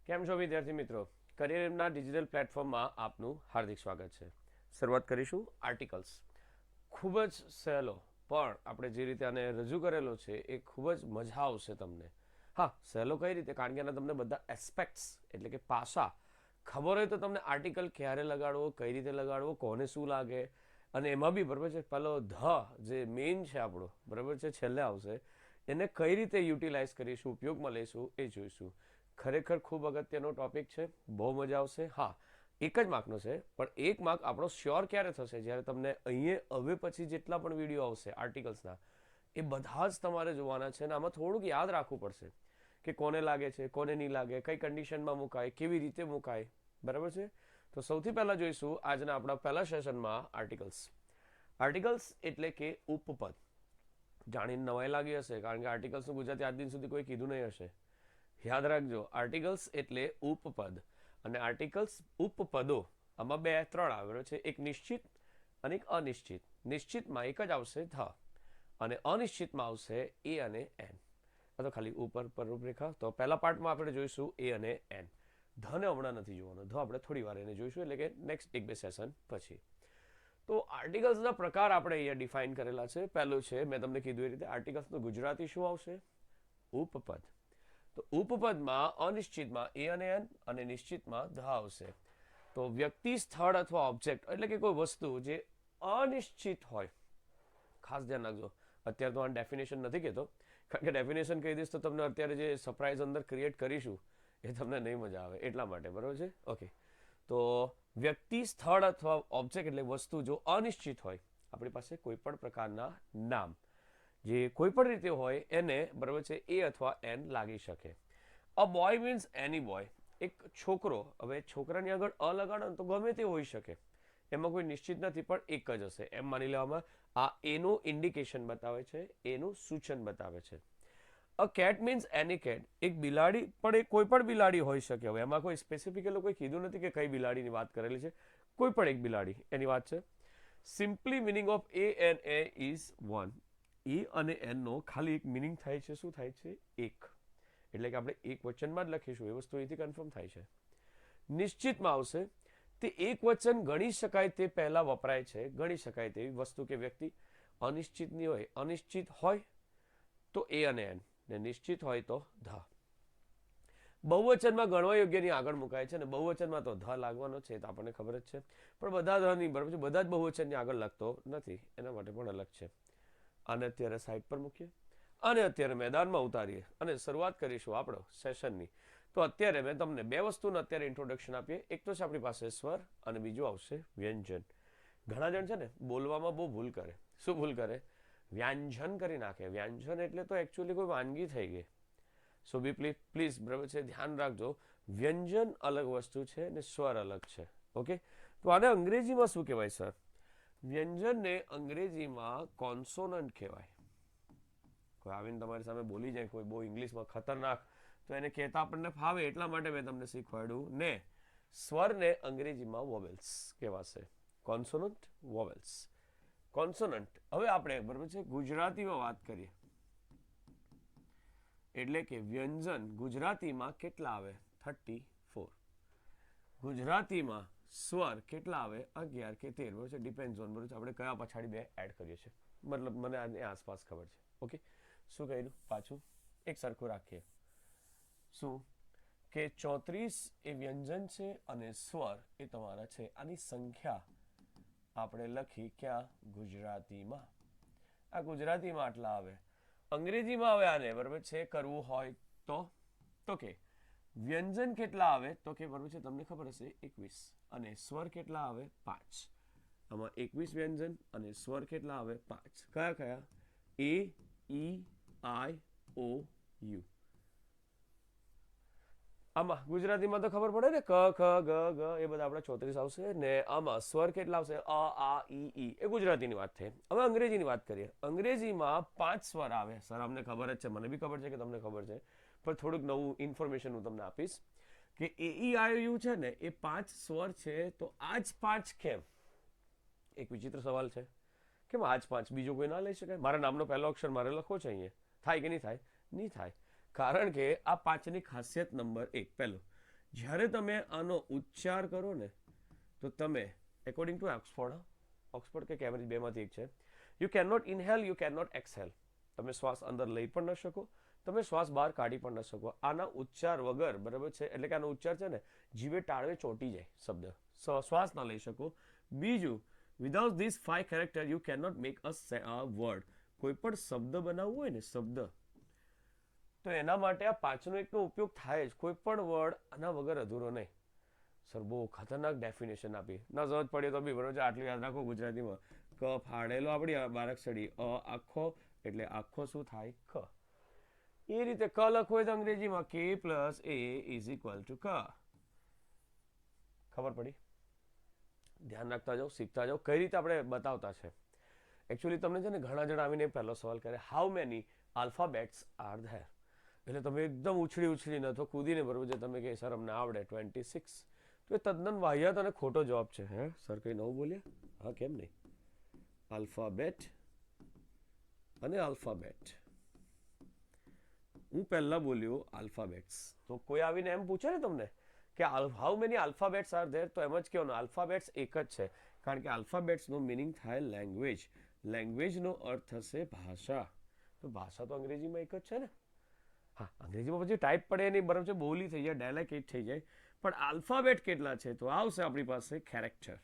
કેમ છો વિદ્યાર્થી મિત્રો? કરિયરના ડિજિટલ પ્લેટફોર્મમાં આપનું હાર્દિક સ્વાગત છે. શરૂઆત કરીશું આર્ટિકલ્સ. ખૂબ જ સહેલો પણ આપણે જે રીતે આને રજૂ કરેલો છે એ ખૂબ જ મજા આવશે તમને. હા, સહેલો કઈ રીતે? કારણ કે એના તમને બધા એસ્પેક્ટ્સ એટલે કે પાસા ખબર હોય તો તમને આર્ટિકલ ક્યારે લગાડવો, કઈ રીતે લગાડવો, કોને શું લાગે, અને એમાં બી બરાબર છે પેલો જે મેઇન છે આપણો બરાબર છે છેલ્લે આવશે, એને કઈ રીતે યુટિલાઇઝ કરીશું, ઉપયોગમાં લઈશું એ જોઈશું. ખરેખર ખૂબ અગત્યનો ટોપિક છે, બહુ મજા આવશે. હા, એક જ માર્કનો છે પણ એક માર્ક આપણો શ્યોર ક્યારે થશે? જ્યારે તમને અહીંયા હવે પછી જેટલા પણ વિડીયો આવશે આર્ટિકલ્સના એ બધા જ તમારે જોવાના છે અને આમાં થોડુંક યાદ રાખવું પડશે કે કોને લાગે છે, કોને નહીં લાગે, કઈ કન્ડિશનમાં મુકાય, કેવી રીતે મુકાય, બરાબર છે. તો સૌથી પહેલાં જોઈશું આજના આપણા પહેલા સેશનમાં આર્ટિકલ્સ. આર્ટિકલ્સ એટલે કે ઉપપદ. જાણીને નવાઈ લાગી હશે કારણ કે આર્ટિકલ્સનું ગુજરાતી આજ દિન સુધી કોઈ કીધું નહીં હશે. યાદ રાખજો, આર્ટિકલ્સ એટલે ઉપપદ અને આર્ટિકલ્સ ઉપપદો આમાં બે ત્રણ આવે છે, એક નિશ્ચિત અને એક અનિશ્ચિત. નિશ્ચિતમાં એક જ આવશે ધ અને અનિશ્ચિતમાં આવશે એ અને એન. આ તો ખાલી ઉપર પર રૂપરેખા. તો પહેલા પાર્ટમાં આપણે જોઈશું એ અને એન. ધને હમણાં નથી જોવાનો, ધ આપણે થોડી વાર એને જોઈશું એટલે કે નેક્સ્ટ એક બે સેશન પછી. તો આર્ટિકલ્સના પ્રકાર આપણે અહીંયા ડિફાઇન કરેલા છે. પહેલું છે મેં તમને કીધું એ રીતે આર્ટિકલ્સનું ગુજરાતી શું આવશે? ઉપપદ. તો ઉપપદમાં અનિશ્ચિતમાં એ અને એન અને નિશ્ચિતમાં ધ આવશે. તો વ્યક્તિ, સ્થળ અથવા ઓબ્જેક્ટ એટલે કે કોઈ વસ્તુ જે અનિશ્ચિત હોય, ખાસ ધ્યાન રાખજો. અત્યારે તો આ ડેફિનેશન નથી કહેતો કારણ કે ડેફિનેશન કહી દઈશ તો તમને અત્યારે જે સરપ્રાઈઝ અંદર ક્રિએટ કરીશું એ તમને નહીં મજા આવે એટલા માટે, બરાબર છે? ઓકે. તો વ્યક્તિ, સ્થળ અથવા ઓબ્જેક્ટ એટલે વસ્તુ જો અનિશ્ચિત હોય, આપણી પાસે કોઈ પણ પ્રકારના નામ જે કોઈ પણ રીતે હોય એને બરાબર છે એ અથવા એન લાગી શકે. A boy means any boy, એક છોકરો. હવે છોકરાની આગળ અ લગાડો ને તો ગમે તે હોઈ શકે, એમાં કોઈ નિશ્ચિત નથી પણ એક જ હશે એમ માની લેવામાં. આ એનું ઇન્ડિકેશન બતાવે છે, એનું સૂચન બતાવે છે. A cat means any cat, એક બિલાડી પણ એ કોઈ પણ બિલાડી હોઈ શકે. હવે એમાં કોઈ સ્પેસિફિક કોઈ કીધું નથી કે કઈ બિલાડીની વાત કરેલી છે, કોઈ પણ એક બિલાડી એની વાત છે. Simply meaning of A an A is one. A અને એન નો ખાલી એક મિનિંગ થાય છે, શું થાય છે? એક. એટલે કે આપણે એક વચનમાં જ લખીશું એ વસ્તુ અહીંથી કન્ફર્મ થાય છે. નિશ્ચિતમાં આવશે તે એક વચન ગણી શકાય તે પહેલા વપરાય છે, ગણી શકાય તેવી વસ્તુ કે વ્યક્તિ. અનિશ્ચિતની હોય, અનિશ્ચિત હોય તો એ અને એન, ને નિશ્ચિત હોય તો ધ. બહુવચનમાં ગણવા યોગ્યની આગળ મુકાય છે અને બહુવચનમાં તો ધ લાગવાનો છે, તો આપણને ખબર જ છે. પણ બધા ધ નહીં, બરાબર છે, બધા જ બહુવચનની આગળ લખતો નથી, એના માટે પણ અલગ છે. આને અત્યારે સાઈડ પર મૂકીએ અને અત્યારે મેદાનમાં ઉતારીએ અને શરૂઆત કરીશું આપણો સેશનની. તો અત્યારે મેં તમને બે વસ્તુનું અત્યારે ઇન્ટ્રોડક્શન આપીએ. એક તો છે આપણી પાસે સ્વર અને બીજું આવશે વ્યંજન. ઘણા જણ છે ને બોલવામાં બહુ ભૂલ કરે. શું ભૂલ કરે? વ્યાંજન કરી નાખે. વ્યાંજન એટલે તો એકચ્યુઅલી કોઈ વાનગી થઈ ગઈ. સો બી પ્લીઝ બરાબર છે, ધ્યાન રાખજો. વ્યંજન અલગ વસ્તુ છે ને સ્વર અલગ છે. ઓકે. તો આને અંગ્રેજીમાં શું કહેવાય સર? વ્યંજનને અંગ્રેજીમાં કોન્સોનન્ટ કહેવાય. કોઈ આવીને તમારી સામે બોલી જાય કોઈ બહુ ઇંગ્લિશમાં ખતરનાક, તો એને કહેતા આપણને ફાવે એટલા માટે મેં તમને શીખવાડ્યું ને. સ્વરને અંગ્રેજીમાં વોવેલ્સ કહેવાશે. Consonant, vowels. કોન્સોનન્ટ. હવે આપણે બરાબર છે ગુજરાતીમાં વાત કરીએ એટલે કે વ્યંજન ગુજરાતીમાં કેટલા આવે? 34. ગુજરાતીમાં સ્વર કેટલા આવે? 11 કે 13. બરાબર છે, ડિપેન્ડ્સ ઓન બરાબર છે આપણે કયા પછાડી બે એડ કરીએ છીએ. મતલબ મને આની આસપાસ ખબર છે. ઓકે. શું કહ્યું પાછું? એક સરખું રાખીએ. શું કે 34 એ વ્યંજન છે અને સ્વર એ તમારા છે. આની સંખ્યા આપણે લખી ક્યાં? ગુજરાતીમાં. આ ગુજરાતીમાં આટલા આવે. અંગ્રેજીમાં આવે આને બરાબર છે કરવું હોય તો કે વ્યંજન કેટલા આવે? તો કે બરાબર છે તમને ખબર હશે 21 અને સ્વર કેટલા આવે? 5. આમાં 21 વ્યંજન અને સ્વર કેટલા આવે? 5. કયા કયા? એ, ઈ, આઈ, ઓ, યુ. આમાં ગુજરાતીમાં તો ખબર પડે ને, ક, ખ, ગ, ગ એ બધા આપણા 34 આવશે ને. આમાં સ્વર કેટલા આવશે? અ, આ, ઈ. એ ગુજરાતીની વાત થઈ. હવે અંગ્રેજીની વાત કરીએ. અંગ્રેજીમાં 5 સ્વર આવે. સર અમને ખબર જ છે, મને બી ખબર છે કે તમને ખબર છે, પણ થોડુંક નવું ઇન્ફોર્મેશન હું તમને આપીશ કે એ, ઈ, આઈ, યુ છે ને એ 5 સ્વર છે. તો આ જ 5 કેમ? એક વિચિત્ર સવાલ છે. કેમ આ જ 5? બીજો કોઈ ના લઈ શકાય? મારા નામનો પહેલો અક્ષર મારે લખવો છે અહીંયા. થાય કે નહીં થાય? નહીં થાય. કારણ કે આ 5ની ખાસિયત નંબર 1. પહેલું જ્યારે તમે આનો ઉચ્ચાર કરો ને તો તમે એકોર્ડિંગ ટુ ઓક્સફોર્ડ કે કેમ્બ્રિજ બેમાંથી એક છે, you can not inhale, you can not exhale. તમે શ્વાસ અંદર લઈ પણ ન શકો, તમે શ્વાસ બહાર કાઢી પણ ન શકો આના ઉચ્ચાર વગર, બરાબર છે. એટલે કે આનો ઉચ્ચાર છે ને જીવે ટાળવે ચોંટી જાય શબ્દ, શ્વાસ ના લઈ શકો. બીજું, without this 5 character you can not make a word. કોઈ પણ શબ્દ બનાવવું હોય ને શબ્દ, તો એના માટે આ 5નો 1નો ઉપયોગ થાય જ. કોઈ પણ વર્ડ આના વગર અધૂરો નહીં. સર બહુ ખતરનાક ડેફિનેશન આપી, ના સમજ પડે તો બી બરોબર છે. આટલું યાદ રાખો ગુજરાતીમાં, ક ફાડેલો આપણી બારાક્ષડી, અ આખો એટલે આખો શું થાય? ખ. એ રીતે ક લખવું હોય તો અંગ્રેજીમાં k + a = ક. ખબર પડી? ધ્યાન રાખતા જાઓ, શીખતા જાઓ. કઈ રીતે આપણે બતાવતા છે. એકચ્યુઅલી તમને છે ને ઘણા જણા આવીને પહેલો સવાલ કરે, how many alphabets are there? એટલે તમે એકદમ ઉછળીને અથવા કૂદીને, બરોબર છે, તમે કહે સર અમને આવડે 26. તો એ તદ્દન વાહિયાત અને ખોટો જવાબ છે. હે સર કંઈ નવું બોલ્યા? હા, કેમ નહીં? આલ્ફાબેટ અને આલ્ફાબેટ. હું પહેલા બોલ્યો આલ્ફાબેટ્સ. તો કોઈ આવીને એમ પૂછે ને તમને કે how many alphabets are there, તો એમ જ કહેવાનું આલ્ફાબેટ્સ એક જ છે. કારણ કે આલ્ફાબેટ્સનો મિનિંગ થાય લેંગ્વેજ. લેંગ્વેજનો અર્થ થશે ભાષા. તો ભાષા તો અંગ્રેજીમાં એક જ છે ને. હા, અંગ્રેજીમાં પછી ટાઈપ પડે નહીં, બરાબર છે, બોલી થઈ જાય, ડાયલેક્ટ થઈ જાય. પણ આલ્ફાબેટ કેટલા છે? તો આવશે આપણી પાસે કેરેક્ટર.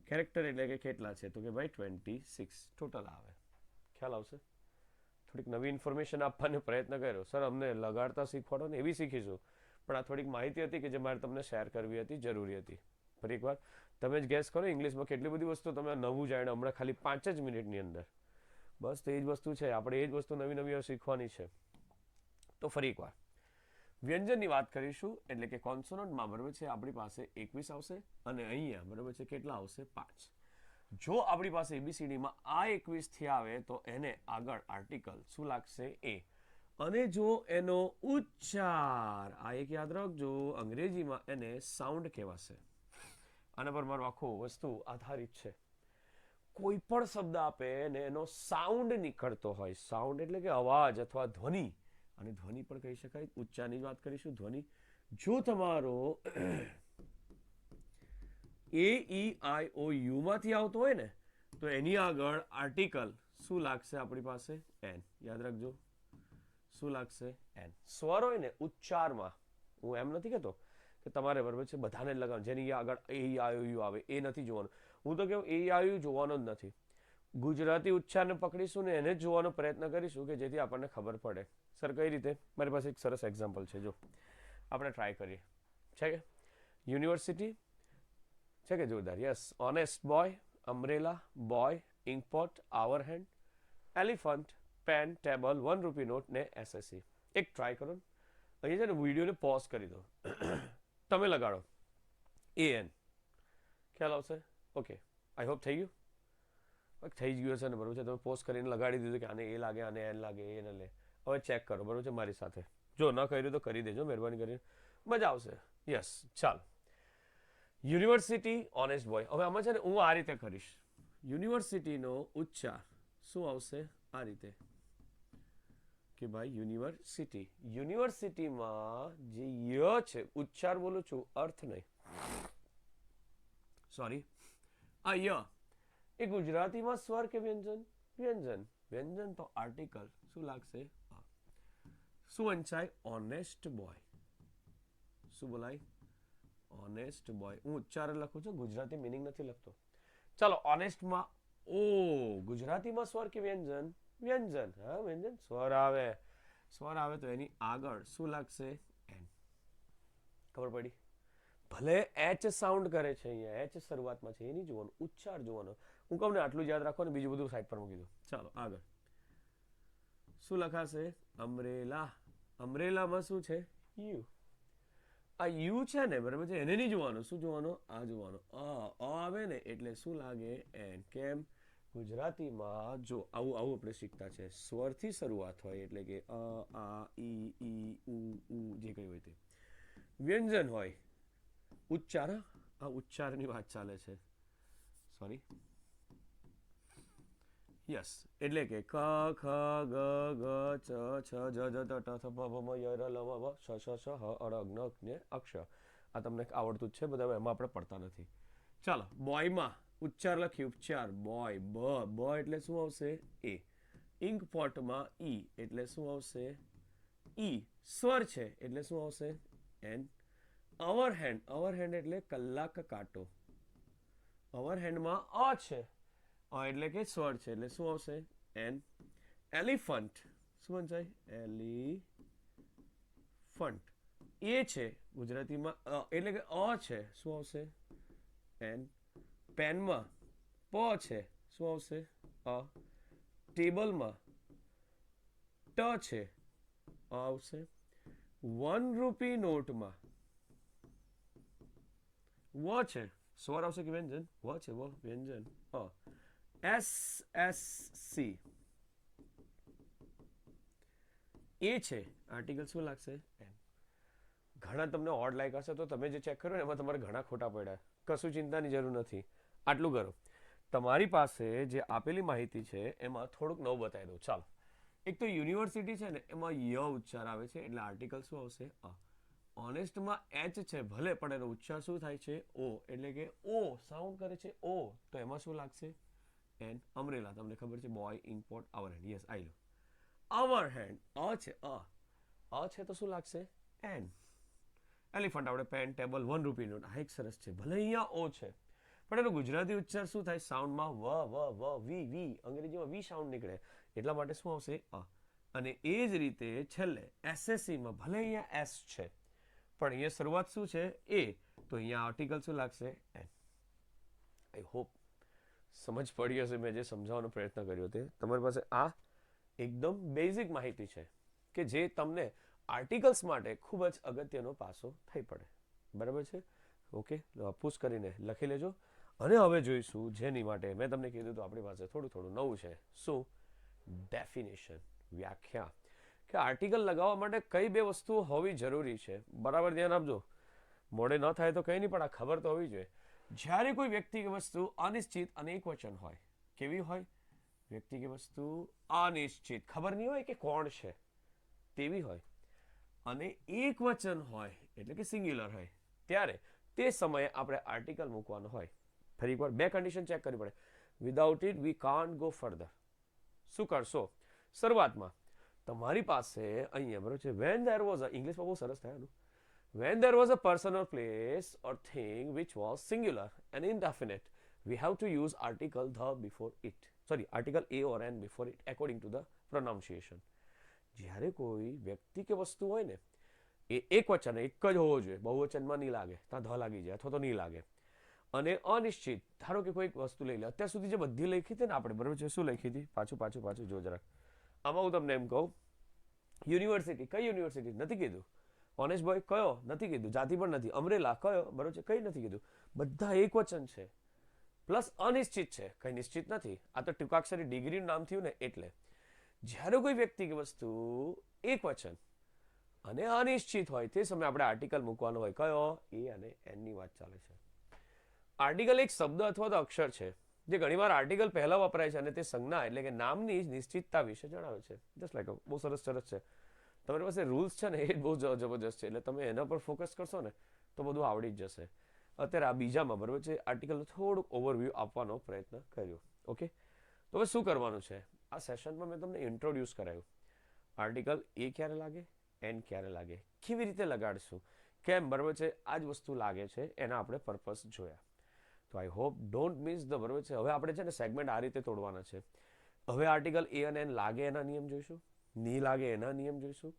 કેરેક્ટર એટલે કે કેટલા છે? તો કે ભાઈ 26 ટોટલ આવે. ખ્યાલ આવશે? થોડીક નવી ઇન્ફોર્મેશન આપવાનો પ્રયત્ન કર્યો. સર અમને લગાડતા શીખવાડો ને, એવી શીખીશું. પણ આ થોડીક માહિતી હતી કે જે મારે તમને શેર કરવી હતી, જરૂરી હતી. ફરી એકવાર તમે જ ગેસ કરો, ઇંગ્લિશમાં કેટલી બધી વસ્તુ તમે નવું જાણ્યું હમણાં ખાલી 5 જ મિનિટની અંદર. બસ તો એ જ વસ્તુ છે, આપણે એ જ વસ્તુ નવી શીખવાની છે. તો ફરી એકવાર વ્યંજનની વાત કરીશું. એટલે કે કોન્સોનન્ટમાં, બરાબર છે, આપણી પાસે 21 આવશે અને અહીંયા, બરાબર છે, કેટલા આવશે? 5. જો આપણી પાસે એબીસીડીમાં આ 21 થી આવે તો એને આગળ આર્ટિકલ શું લાગશે? એ. અને જો એનો ઉચ્ચાર, આ એક યાદ રાખજો, અંગ્રેજીમાં એને સાઉન્ડ કહેવાશે. આના પર મારું આખું વસ્તુ આધારિત છે. કોઈ પણ શબ્દ આપે ને એનો સાઉન્ડ નીકળતો હોય, સાઉન્ડ એટલે કે અવાજ અથવા ધ્વનિ, અને ધ્વનિ પણ કહી શકાય, ઉચ્ચારની જ વાત કરીશું. ધ્વનિ જો તમારો AEIOU માંથી આવતો હોય ને, તો એની આગળ આર્ટિકલ શું લાગશે આપણી પાસે? એન. યાદ રાખજો, શું લાગશે? એન. સ્વર હોય ને ઉચ્ચારમાં, હું એમ નથી કહેતો કે તમારે, બરાબર છે, બધાને લગાવવાનું. જેની આગળ AEIOU આવે એ નથી જોવાનું. હું તો કહું AEIOU જોવાનો જ નથી. ગુજરાતી ઉચ્ચારને પકડીશું ને એને જ જોવાનો પ્રયત્ન કરીશું કે જેથી આપણને ખબર પડે. સર કઈ રીતે? મારી પાસે એક સરસ એક્ઝામ્પલ છે, જો આપણે ટ્રાય કરીએ. છે કે યુનિવર્સિટી છે કે જોરદાર? Yes. Honest boy, umbrella, boy, inkpot, our hand, elephant, pen, table, ₹1 note ને SSC. એક ટ્રાય કરો. અહીંયા છે ને વિડીયોને પોઝ કરી દો. તમે લગાડો AN. ખ્યાલ આવશે? ઓકે, આઈ હોપ થઈ ગયું. થઈ જ ગયું હશે ને, બરાબર છે. તમે પોઝ કરીને લગાડી દીધું કે આને એ લાગે, આને એન લાગે, એ ન લે. હવે ચેક કરો, બરાબર છે, મારી સાથે. જો ન કર્યું તો કરી દેજો, મહેરબાની કરીને, મજા આવશે. યસ, ચાલો. University, honest boy. હવે આમાં છે ને હું આ રીતે કરીશ. યુનિવર્સિટીનો ઉચ્ચાર શું આવશે? આ રીતે કે ભાઈ યુનિવર્સિટી. યુનિવર્સિટીમાં જે ય છે, ઉચ્ચાર બોલું છું, અર્થ નહીં, સોરી, આ ય એ ગુજરાતીમાં સ્વર કે વ્યંજન? વ્યંજન. વ્યંજન તો આર્ટિકલ શું લાગશે? શું વંચાય? Honest boy. શું બોલાય? Honest boy. હું ઉચ્ચાર લખું છું, ગુજરાતી મિનિંગ નથી લખતો. ચાલો, ઓનેસ્ટમાં ગુજરાતીમાં સ્વર કે વ્યંજન? વ્યંજન. હા, વ્યંજન. સ્વર આવે. સ્વર આવે તો એની આગળ શું લાગશે? એન. ખબર પડી? ભલે એચ સાઉન્ડ કરે છે, અહીંયા એચ શરૂઆતમાં છે, એની જોવાનું, ઉચ્ચાર જોવાનો. હું કહું ને આટલું યાદ રાખો ને, બીજું બધું સાઈડ પર મૂકી દો. ચાલો આગળ. શું લખાશે? અમ્બ્રેલા. અમ્બ્રેલામાં શું છે? યુ. આ યુ છે ને, બરાબર છે, એને નહીં જોવાનું. શું જોવાનું? આ જોવાનું. આવે ને એટલે શું લાગે? એન. કેમ? ગુજરાતીમાં જો આવું આપણે શીખતા છે, સ્વરથી શરૂઆત હોય એટલે કે આ ઈ ઉ જે કંઈ હોય તે. વ્યંજન હોય, ઉચ્ચાર. આ ઉચ્ચારની વાત ચાલે છે, સોરી. યસ, એટલે કે ક ખ ગ ગ ચ છ જ જ ત ટ થ પ ભ મ ય ર લ વ વ શ શ શ હ અ ર જ્ઞ જ્ઞ અક્ષ. આ તમને આવડતું જ છે બધા, એમાં આપણે પડતા નથી. ચાલો, બોયમાં ઉચ્ચાર લખી, ઉપચાર બોય, બ એટલે શું આવશે? એ. ઇંક પોટમાં ઈ એટલે શું આવશે? ઈ. સ્વર છે એટલે શું આવશે? એન. અવર હેન્ડ એટલે કલાક કાંટો. અવર હેન્ડમાં અ છે, એટલે કે સ્વર છે એટલે શું આવશે? એન. એલિફન્ટ શું વંચાય? એલિફન્ટ. એ છે ગુજરાતીમાં એટલે કે અ છે, શું આવશે? એન. પેનમાં પ છે, શું આવશે? અ. ટેબલમાં ટ છે, આવશે. 1 રૂપી નોટમાં વ છે, સ્વર આવશે કે વ્યંજન? વ છે, વ વ્યંજન. SSC એ છે, આર્ટિકલ શું લાગશે? એન. ઘણા તમને ઓડ લાગ્યા હશે તો તમે જે ચેક કર્યું એમાં તમારે ઘણા ખોટા પડ્યા. કશું ચિંતાની જરૂર નથી. આટલું કરો. તમારી પાસે જે આપેલી માહિતી છે એમાં થોડુંક નવું બતાવી દઉં. ચાલો, એક તો યુનિવર્સિટી છે ને એમાં ય ઉચ્ચાર આવે છે એટલે આર્ટિકલ શું આવશે? અ. ઓનેસ્ટમાં એચ છે ભલે, પણ એનો ઉચ્ચાર શું થાય છે? ઓ. એટલે કે ઓ સાઉન્ડ કરે છે, ઓ. તો એમાં શું લાગશે? એન. અમરેલા તમને ખબર છે, બોય ઇમ્પોર્ટ અવર હેન્ડ. યસ, આઈ લો. અવર હેન્ડ અ છે, અ છે તો શું લાગશે? એન. એલિફન્ટ આપણે પેન, ટેબલ, 1 રૂપી નોટ. આ એક સરસ છે, ભલે અહીંયા ઓ છે પણ એનો ગુજરાતી ઉચ્ચાર શું થાય? સાઉન્ડમાં વ વ વ વી વી, અંગ્રેજીમાં વી સાઉન્ડ નીકળે, એટલા માટે શું આવશે? અ. અને એ જ રીતે છેલ્લે એસએસસીમાં ભલે અહીંયા એસ છે પણ અહીંયા શરૂઆત શું છે? એ. તો અહીંયા આર્ટિકલ શું લાગશે? એન. આઈ હોપ સમજ પડી હશે મેં જે સમજાવવાનો પ્રયત્ન કર્યો તે. તમારી પાસે આ એકદમ બેઝિક માહિતી છે કે જે તમને આર્ટિકલ્સ માટે ખૂબ જ અગત્યનો પાસો થઈ પડે. બરાબર છે? ઓકે, પુશ કરીને લખી લેજો. અને હવે જોઈશું જેની માટે મેં તમને કીધું તો આપણી પાસે થોડું થોડું નવું છે. શું? ડેફિનેશન, વ્યાખ્યા. કે આર્ટિકલ લગાવવા માટે કઈ બે વસ્તુઓ હોવી જરૂરી છે. બરાબર ધ્યાન આપજો. મોડે ન થાય તો કંઈ નહીં, પણ આ ખબર તો હોવી જોઈએ. જ્યારે કોઈ વ્યક્તિ કે વસ્તુ અનિશ્ચિત અને એકવચન હોય, કેવી હોય? વ્યક્તિ કે વસ્તુ અનિશ્ચિત, ખબર નહીં હોય કે કોણ છે તેવી હોય, અને એક વચન હોય એટલે કે સિંગ્યુલર હોય, ત્યારે તે સમયે આપણે આર્ટિકલ મૂકવાનો હોય. ફરી એકવાર બે કન્ડિશન ચેક કરવી પડે. Without it we can't go further. શું કરશો? શરૂઆતમાં તમારી પાસે અહીંયા બરોબર છે, વેન ધેર વોઝ અ, ઇંગ્લિશમાં બહુ સરસ થાય. When there was a person or place or thing which was singular and indefinite, we have to use article the before it. Sorry, article a or an before it according to the pronunciation. જ્યારે કોઈ વ્યક્તિ કે વસ્તુ હોય ને એ એક વચન એક જ હોવો જોઈએ, બહુવચનમાં નહીં લાગે, ત્યાં ધ લાગી જાય અથવા તો નહીં લાગે. અને અનિશ્ચિત, ધારો કે કોઈ વસ્તુ લઈ લે, અત્યાર સુધી જે બધી લખી હતી ને આપણે, બરોબર છે, શું લખી હતી? પાછું જો જરાક. આમાં હું તમને એમ કહું, યુનિવર્સિટી, કઈ યુનિવર્સિટી નથી કીધું. ઓનેસ્ટ બોય કયો નથી કીધું, જાતિ પણ નથી. અમરેલા કયો, બરોબર છે, કઈ નથી કીધું. બધા એક વચન છે, પ્લસ અનિશ્ચિત છે, કઈ નિશ્ચિત નથી. આ તો ટૂંકાક્ષરી ડિગ્રીનું નામ થયું ને એટલે. જ્યારે કોઈ વ્યક્તિ કે વસ્તુ એક વચન અને અનિશ્ચિત હોય તે સમયે આપણે આર્ટિકલ મૂકવાનો હોય. કયો? એ અને એન ની વાત ચાલે છે. આર્ટિકલ એક શબ્દ અથવા તો અક્ષર છે જે ઘણીવાર આર્ટિકલ પહેલા વપરાય છે અને તે સંજ્ઞા એટલે કે નામની નિશ્ચિતતા વિશે જણાવે છે. જસ્ટ લાઈક બહુ સરસ છે. તમારી પાસે રૂલ્સ છે ને એ બહુ જબરજસ્ત છે, એટલે તમે એના પર ફોકસ કરશો ને તો બધું આવડી જ જશે. અત્યારે આ બીજામાં બરોબર છે, આર્ટિકલનું થોડુંક ઓવરવ્યૂ આપવાનો પ્રયત્ન કર્યો. ઓકે, તો હવે શું કરવાનું છે? આ સેશનમાં મેં તમને ઇન્ટ્રોડ્યુસ કરાયું. આર્ટિકલ એ ક્યારે લાગે, એન ક્યારે લાગે, કેવી રીતે લગાડશું, કેમ, બરોબર છે, આ જ વસ્તુ લાગે છે, એના આપણે પર્પસ જોયા. તો I hope don't miss the, બરોબર છે. હવે આપણે છે ને સેગમેન્ટ આ રીતે તોડવાના છે. હવે આર્ટિકલ એ અને એન લાગે એના નિયમ જોઈશું, ની લાગે એના નિયમ જોઈશું,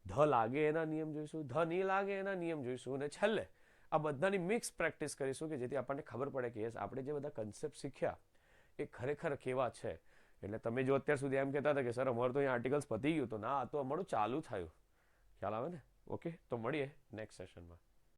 ધ લાગે એના નિયમ જોઈશું, ધ ની લાગે એના નિયમ જોઈશું, અને છેલ્લે આ બધાની મિક્સ પ્રેક્ટિસ કરીશું કે જેથી આપણને ખબર પડે કે યસ આપણે જે બધા કન્સેપ્ટ શીખ્યા એ ખરેખર કેવા છે. એટલે તમે જો અત્યાર સુધી એમ કહેતા હતા કે સર અમારું તો અહીંયા આર્ટિકલ્સ પતી ગયું, તો ના, આ તો અમારું ચાલુ થયું. ખ્યાલ આવે ને? ઓકે, તો મળીએ નેક્સ્ટ સેશનમાં.